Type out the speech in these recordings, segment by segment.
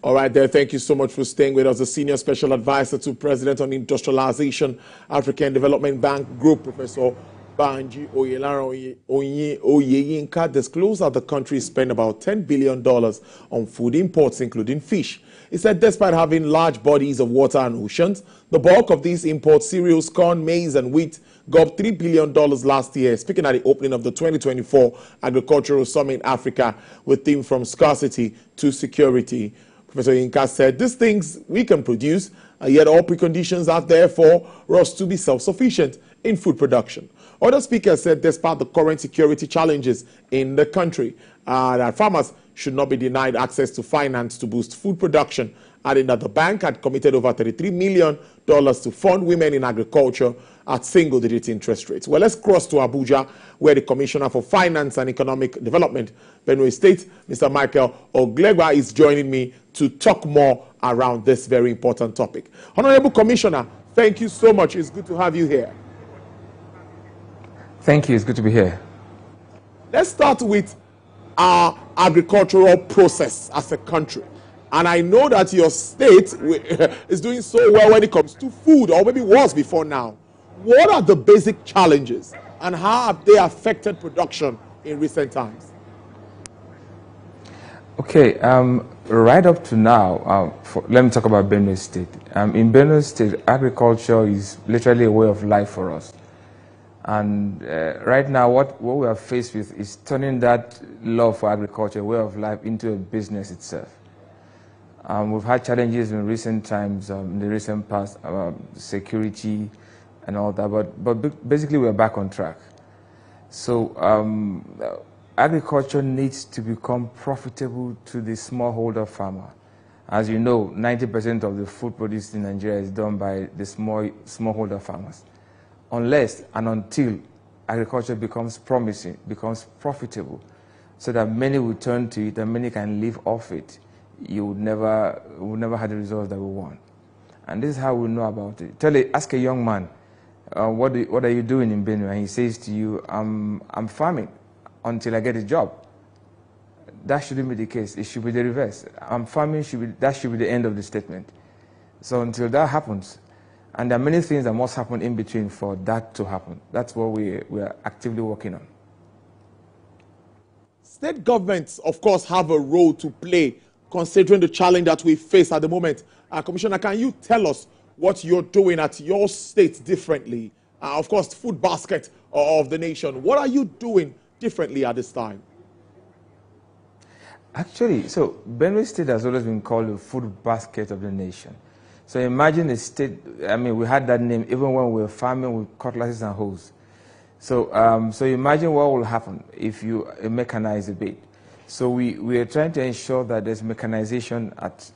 All right, there. Thank you so much for staying with us. The Senior Special Advisor to President on Industrialization, African Development Bank Group, Professor Banji Oyeyinka, disclosed that the country spent about $10 billion on food imports, including fish. He said despite having large bodies of water and oceans, the bulk of these imports, cereals, corn, maize, and wheat, got $3 billion last year, speaking at the opening of the 2024 Agricultural Summit in Africa with theme from scarcity to security. Professor Yinka said these things we can produce, and yet all preconditions are there for us to be self-sufficient in food production. Other speakers said despite the current security challenges in the country, that farmers should not be denied access to finance to boost food production, adding that the bank had committed over $33 million to fund women in agriculture at single-digit interest rates. Well, let's cross to Abuja, where the Commissioner for Finance and Economic Development, Benue State, Mr. Michael Oglegwa, is joining me to talk more around this very important topic. Honorable Commissioner, thank you so much. It's good to have you here. Thank you. It's good to be here. Let's start with our agricultural process as a country. And I know that your state is doing so well when it comes to food, or maybe was before now. What are the basic challenges and how have they affected production in recent times? Okay, right up to now, let me talk about Benue State. In Benue State, agriculture is literally a way of life for us. And right now, what we are faced with is turning that love for agriculture, way of life, into a business itself. We've had challenges in recent times, in the recent past, security and all that, but basically we're back on track. So agriculture needs to become profitable to the smallholder farmer. As you know, 90% of the food produced in Nigeria is done by the smallholder farmers. Unless and until agriculture becomes promising, becomes profitable, so that many will turn to it and many can live off it, you would never have the results that we want. And this is how we know about it. Ask a young man, what are you doing in Benue? And he says to you, I'm farming until I get a job. That shouldn't be the case. It should be the reverse. I'm farming, that should be the end of the statement. So until that happens, and there are many things that must happen in between for that to happen. That's what we are actively working on. State governments, of course, have a role to play considering the challenge that we face at the moment. Commissioner, can you tell us what you're doing at your state differently? Of course, food basket of the nation. What are you doing differently at this time? Actually, so Benue State has always been called the food basket of the nation. So imagine a state, I mean, we had that name even when we were farming with cutlasses and hoes. So, so imagine what will happen if you mechanize a bit. So we are trying to ensure that there's mechanization of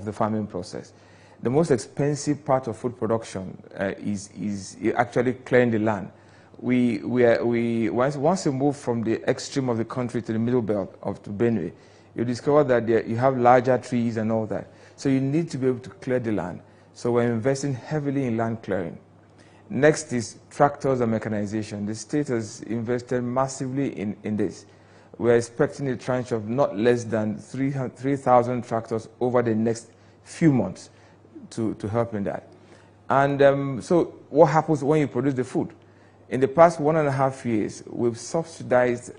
the farming process. The most expensive part of food production is actually clearing the land. Once you move from the extreme of the country to the middle belt of Benue, you discover that you have larger trees and all that. So you need to be able to clear the land. So we're investing heavily in land clearing. Next is tractors and mechanization. The state has invested massively in this. We're expecting a tranche of not less than 3,000 tractors over the next few months to help in that. And so what happens when you produce the food? In the past 1.5 years, we've subsidized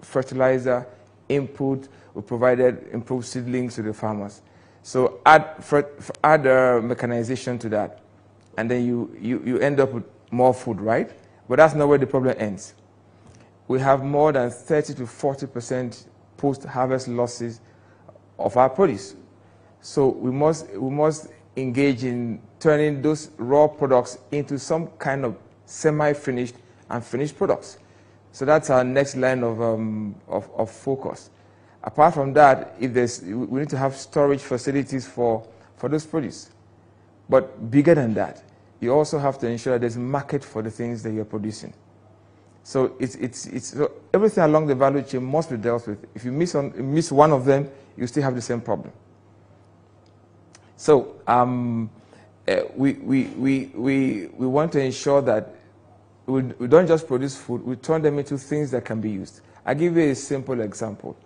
fertilizer, input, we provided improved seedlings to the farmers. So add mechanization to that, and then you end up with more food, right? But that's not where the problem ends. We have more than 30 to 40% post-harvest losses of our produce. So we must engage in turning those raw products into some kind of semi-finished and finished products. So that's our next line of focus. Apart from that, we need to have storage facilities for those produce. But bigger than that, you also have to ensure that there's a market for the things that you're producing. So so everything along the value chain must be dealt with. If you miss one of them, you still have the same problem. So we want to ensure that we don't just produce food, we turn them into things that can be used. I'll give you a simple example.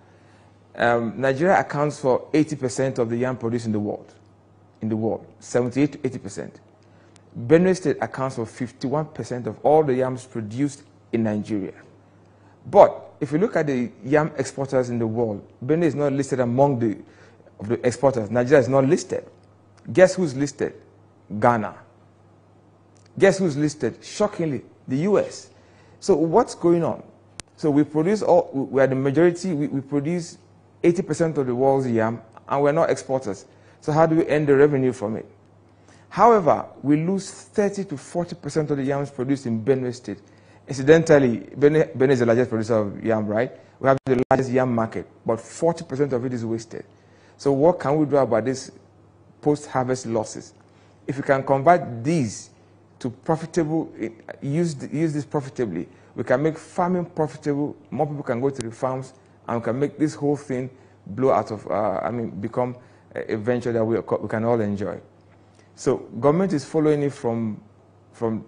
Nigeria accounts for 80% of the yam produced in the world. 78 to 80%. Benue State accounts for 51% of all the yams produced in Nigeria. But if you look at the yam exporters in the world, Benue is not listed among the exporters. Nigeria is not listed. Guess who's listed? Ghana. Guess who's listed? Shockingly, the US. So what's going on? So we are the majority, we produce 80% of the world's yam, and we're not exporters. So how do we earn the revenue from it? However, we lose 30 to 40% of the yams produced in Benue State. Incidentally, Benue is the largest producer of yam, right? We have the largest yam market, but 40% of it is wasted. So what can we do about this post-harvest losses? If we can convert these to profitable, use this profitably, we can make farming profitable, more people can go to the farms, and we can make this whole thing blow out of, become a venture that we can all enjoy. So government is following it from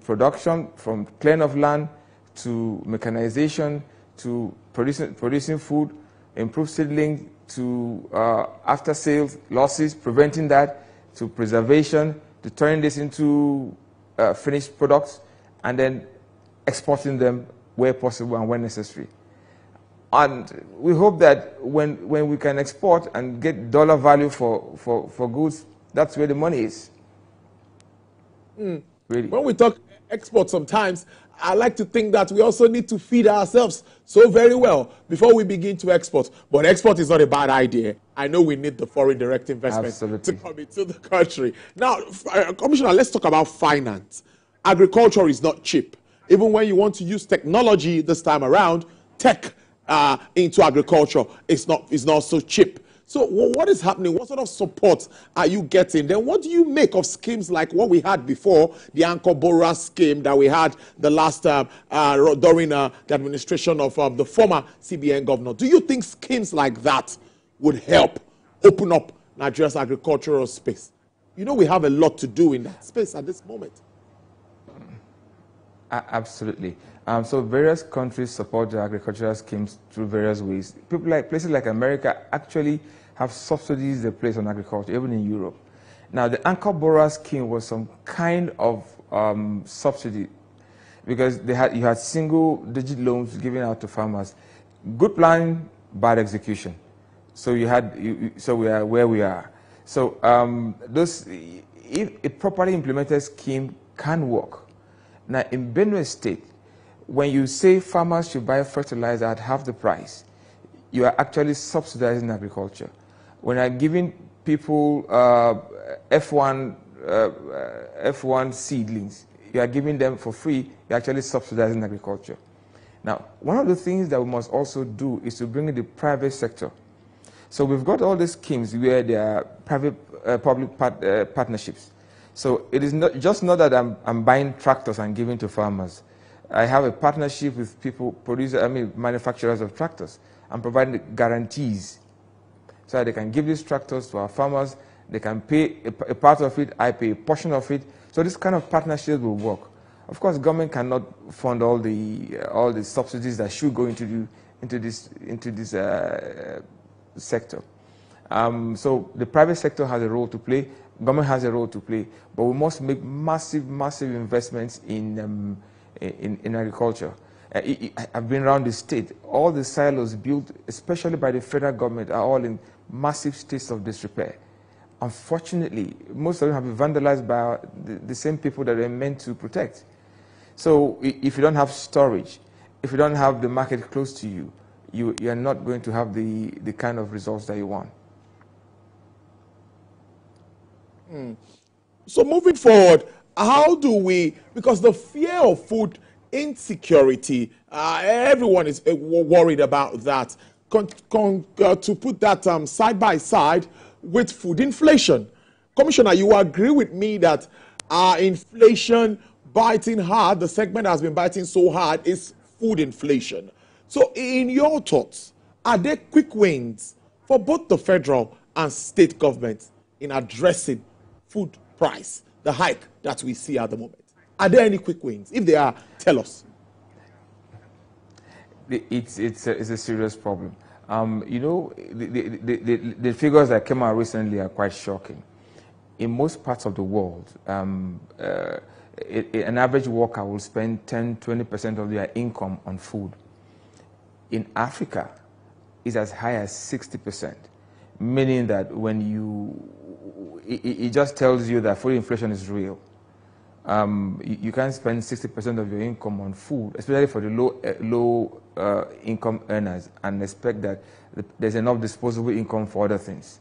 production, from clearing of land, to mechanization, to producing food, improve seedling, to after sales losses, preventing that, to preservation, to turning this into finished products, and then exporting them where possible and when necessary. And we hope that when we can export and get dollar value for goods, that's where the money is. Really. When we talk export sometimes, I like to think that we also need to feed ourselves so very well before we begin to export. But export is not a bad idea. I know we need the foreign direct investment Absolutely. to come into the country. Now, Commissioner, let's talk about finance. Agriculture is not cheap. Even when you want to use technology this time around, tech into agriculture is not so cheap. So what is happening? What sort of support are you getting? Then what do you make of schemes like what we had before, the Anchor Borrower scheme that we had the last during the administration of the former CBN governor? Do you think schemes like that would help open up Nigeria's agricultural space? You know, we have a lot to do in that space at this moment. Absolutely. So various countries support the agricultural schemes through various ways. Places like America actually have subsidies they place on agriculture, even in Europe. Now, the Anchor Borrower scheme was some kind of subsidy because you had single-digit loans given out to farmers. Good planning, bad execution. So so we are where we are. So if a properly implemented scheme can work. Now, in Benue State, when you say farmers should buy fertilizer at half the price, you are actually subsidizing agriculture. When you're giving people F1 seedlings, you are giving them for free, you're actually subsidizing agriculture. Now, one of the things that we must also do is to bring in the private sector. So we've got all these schemes where there are private-public partnerships. So it is not that I'm buying tractors and giving to farmers. I have a partnership with manufacturers of tractors. I'm providing guarantees so that they can give these tractors to our farmers. They can pay a part of it, I pay a portion of it. So this kind of partnership will work. Of course, government cannot fund all the subsidies that should go into this sector. So the private sector has a role to play. Government has a role to play, but we must make massive investments in agriculture. I've been around the state. All the silos built, especially by the federal government, are all in massive states of disrepair. Unfortunately, most of them have been vandalized by the same people that they're meant to protect. So if you don't have storage, if you don't have the market close to you, you are not going to have the kind of results that you want. So moving forward, how do we, because the fear of food insecurity, everyone is worried about that, to put that side by side with food inflation. Commissioner, you agree with me that inflation biting hard, the segment that has been biting so hard is food inflation. So in your thoughts, are there quick wins for both the federal and state governments in addressing food price, the hike that we see at the moment? Are there any quick wins? If they are, tell us. It's a serious problem. You know, the figures that came out recently are quite shocking. In most parts of the world, an average worker will spend 10–20% of their income on food. In Africa, it's as high as 60%, meaning that when it just tells you that food inflation is real. You can't spend 60% of your income on food, especially for the low income earners, and expect that there's enough disposable income for other things.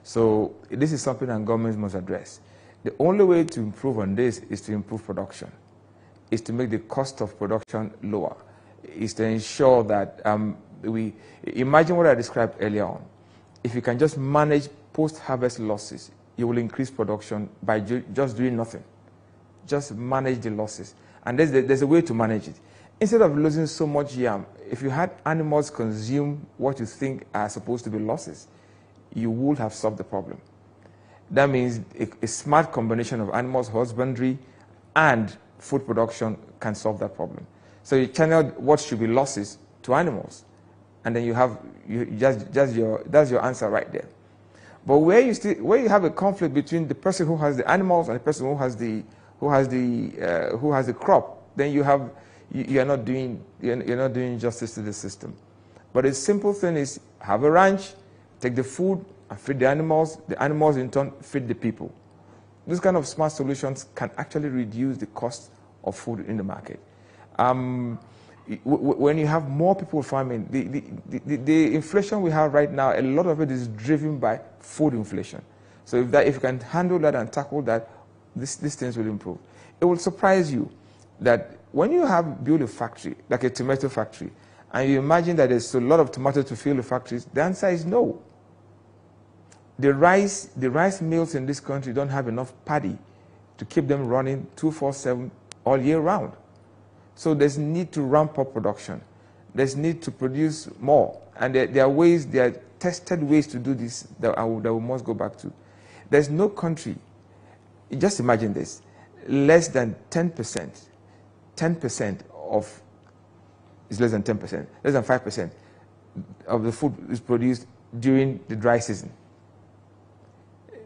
So this is something that governments must address. The only way to improve on this is to improve production, is to make the cost of production lower, is to ensure that we imagine what I described earlier on. If you can just manage post-harvest losses, you will increase production by just doing nothing. Just manage the losses. And there's a way to manage it. Instead of losing so much yam, if you had animals consume what you think are supposed to be losses, you would have solved the problem. That means a smart combination of animals husbandry and food production can solve that problem. So you channel what should be losses to animals, and then that's your answer right there. But where you have a conflict between the person who has the animals and the person who has the crop, then you're not doing justice to the system. But a simple thing is have a ranch, take the food and feed the animals in turn feed the people. These kind of smart solutions can actually reduce the cost of food in the market. When you have more people farming, the inflation we have right now, a lot of it is driven by food inflation. So if you can handle that and tackle that, these things will improve. It will surprise you that when you build a factory, like a tomato factory, and you imagine that there's a lot of tomatoes to fill the factories, the answer is no. The rice mills in this country don't have enough paddy to keep them running 24/7 all year round. So there's need to ramp up production. There's need to produce more. And there are tested ways to do this that we must go back to. There's no country, just imagine this, less than 10% of, it's less than 10%, less than 5% of the food is produced during the dry season.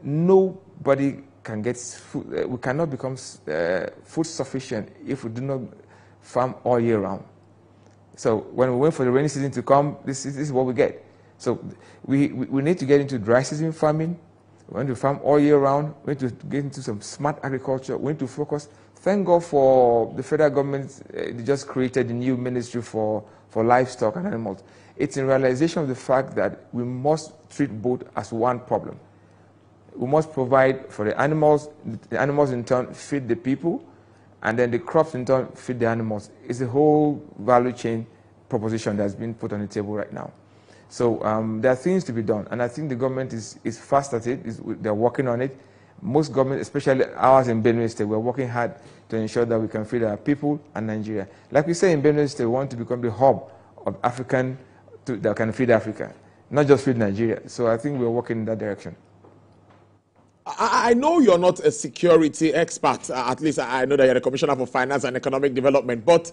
Nobody can get food, we cannot become food sufficient if we do not farm all year round. So when we wait for the rainy season to come, this is what we get. So we need to get into dry season farming. We want to farm all year round. We need to get into some smart agriculture. We need to focus. Thank God for the federal government. They just created a new ministry for livestock and animals. It's in realization of the fact that we must treat both as one problem. We must provide for the animals in turn feed the people, and then the crops in turn feed the animals. It's a whole value chain proposition that's been put on the table right now. So there are things to be done, and I think the government is fast at it. They're working on it. Most governments, especially ours in Benue State, we're working hard to ensure that we can feed our people and Nigeria. Like we say in Benue State, we want to become the hub of African that can feed Africa, not just feed Nigeria. So I think we're working in that direction. I know you're not a security expert, at least I know that you're the Commissioner for Finance and Economic Development, but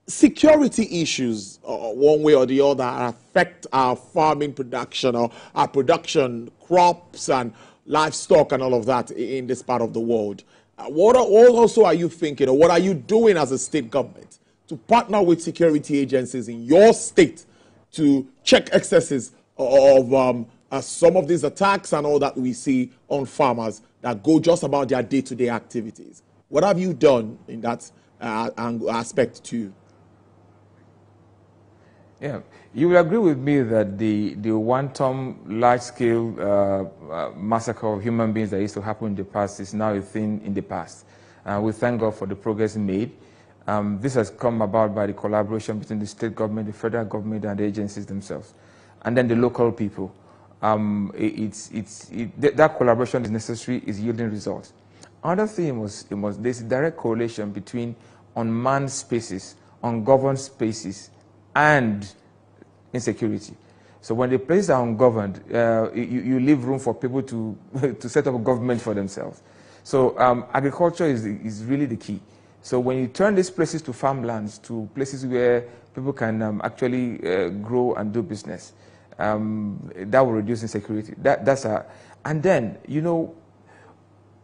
security issues, one way or the other, affect our farming production or our production, crops and livestock and all of that in this part of the world. What also are you thinking, or what are you doing as a state government to partner with security agencies in your state to check excesses of some of these attacks and all that we see on farmers that go just about their day-to-day activities? What have you done in that aspect too? Yeah, you will agree with me that the one-time large-scale massacre of human beings that used to happen in the past is now a thing in the past. We thank God for the progress made. This has come about by the collaboration between the state government, the federal government, and the agencies themselves, and then the local people. That collaboration is necessary, is yielding results. Another thing there's a direct correlation between unmanned spaces, ungoverned spaces, and insecurity. So when the places are ungoverned, you leave room for people to set up a government for themselves. So agriculture is really the key. So when you turn these places to farmlands, to places where people can actually grow and do business, That will reduce insecurity. And then, you know,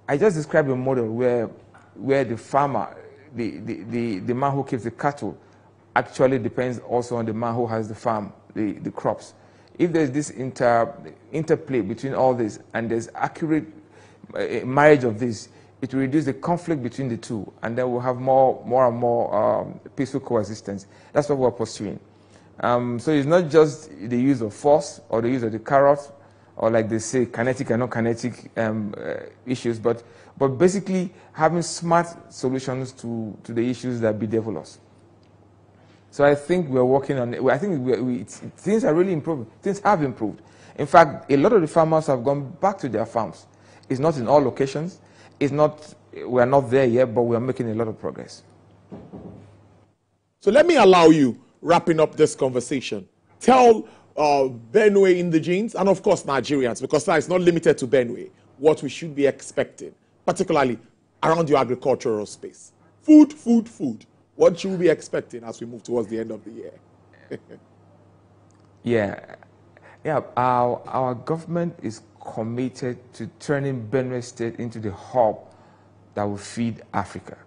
I just described a model where the farmer, the man who keeps the cattle, actually depends also on the man who has the farm, the crops. If there's this interplay between all this and there's accurate marriage of this, it will reduce the conflict between the two, and then we'll have more and more peaceful coexistence. That's what we're pursuing. So it's not just the use of force or the use of the carrot, or like they say, kinetic and non-kinetic issues, but basically having smart solutions to the issues that bedevil us. So I think we're working on it. I think things are really improving. Things have improved. In fact, a lot of the farmers have gone back to their farms. It's not in all locations. We're not there yet, but we're making a lot of progress. So let me allow you, wrapping up this conversation, tell Benue indigenes and, of course, Nigerians, because now it's not limited to Benue, what we should be expecting, particularly around your agricultural space. Food, food, food. What should we be expecting as we move towards the end of the year? Yeah. Our government is committed to turning Benue State into the hub that will feed Africa.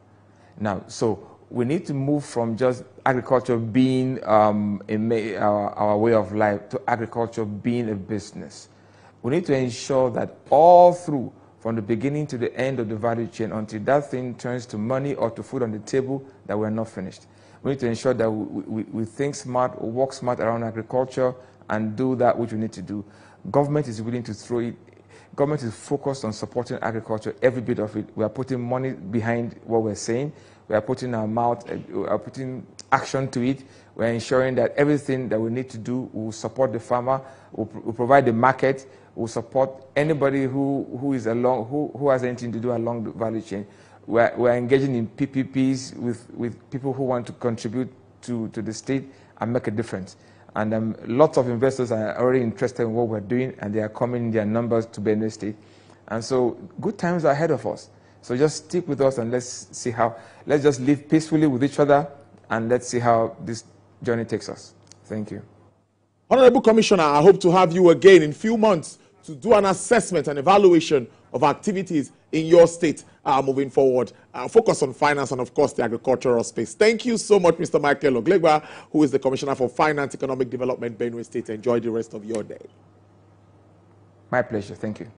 Now, so we need to move from just agriculture being our way of life to agriculture being a business. We need to ensure that all through, from the beginning to the end of the value chain, until that thing turns to money or to food on the table, that we're not finished. We need to ensure that we think smart, we work smart around agriculture, and do that which we need to do. Government is willing to throw it. Government is focused on supporting agriculture, every bit of it. We are putting money behind what we're saying. We are putting our mouth, we are putting action to it. We're ensuring that everything that we need to do will support the farmer, will provide the market, will support anybody who is along, who has anything to do along the value chain. We're engaging in PPPs with people who want to contribute to the state and make a difference. And lots of investors are already interested in what we're doing, and they are coming in their numbers to Benue State. And so good times are ahead of us. So just stick with us and let's just live peacefully with each other, and let's see how this journey takes us. Thank you. Honorable Commissioner, I hope to have you again in a few months to do an assessment and evaluation of activities in your state moving forward. Focus on finance and, of course, the agricultural space. Thank you so much, Mr. Michael Oglegba, who is the Commissioner for Finance, Economic Development, Benue State. Enjoy the rest of your day. My pleasure. Thank you.